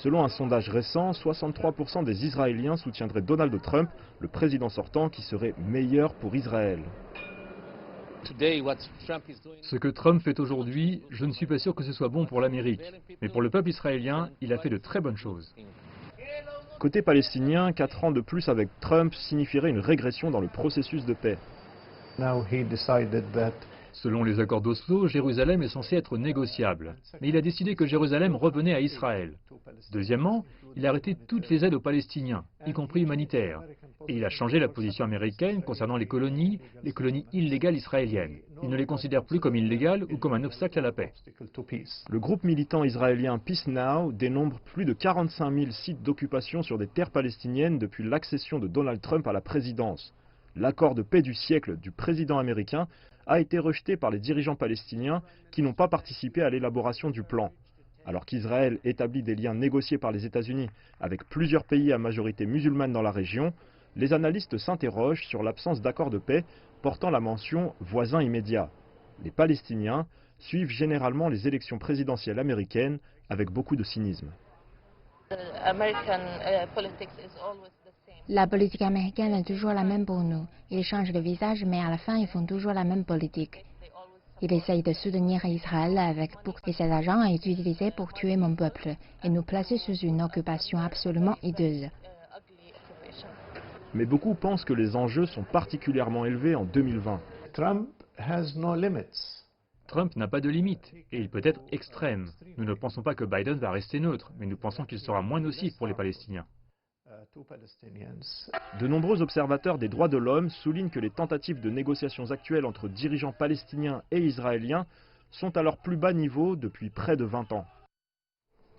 Selon un sondage récent, 63% des Israéliens soutiendraient Donald Trump, le président sortant, qui serait meilleur pour Israël. Ce que Trump fait aujourd'hui, je ne suis pas sûr que ce soit bon pour l'Amérique. Mais pour le peuple israélien, il a fait de très bonnes choses. Côté palestinien, 4 ans de plus avec Trump signifierait une régression dans le processus de paix. Selon les accords d'Oslo, Jérusalem est censée être négociable. Mais il a décidé que Jérusalem revenait à Israël. Deuxièmement, il a arrêté toutes les aides aux Palestiniens, y compris humanitaires. Et il a changé la position américaine concernant les colonies illégales israéliennes. Il ne les considère plus comme illégales ou comme un obstacle à la paix. Le groupe militant israélien Peace Now dénombre plus de 45 000 sites d'occupation sur des terres palestiniennes depuis l'accession de Donald Trump à la présidence. L'accord de paix du siècle du président américain a été rejeté par les dirigeants palestiniens qui n'ont pas participé à l'élaboration du plan. Alors qu'Israël établit des liens négociés par les États-Unis avec plusieurs pays à majorité musulmane dans la région, les analystes s'interrogent sur l'absence d'accord de paix portant la mention « voisin immédiat ». Les Palestiniens suivent généralement les élections présidentielles américaines avec beaucoup de cynisme. La politique américaine est toujours la même pour nous. Ils changent de visage, mais à la fin, ils font toujours la même politique. Ils essayent de soutenir Israël et cet argent est utilisé pour tuer mon peuple et nous placer sous une occupation absolument hideuse. Mais beaucoup pensent que les enjeux sont particulièrement élevés en 2020. Trump Trump n'a pas de limite et il peut être extrême. Nous ne pensons pas que Biden va rester neutre, mais nous pensons qu'il sera moins nocif pour les Palestiniens. De nombreux observateurs des droits de l'homme soulignent que les tentatives de négociations actuelles entre dirigeants palestiniens et israéliens sont à leur plus bas niveau depuis près de 20 ans.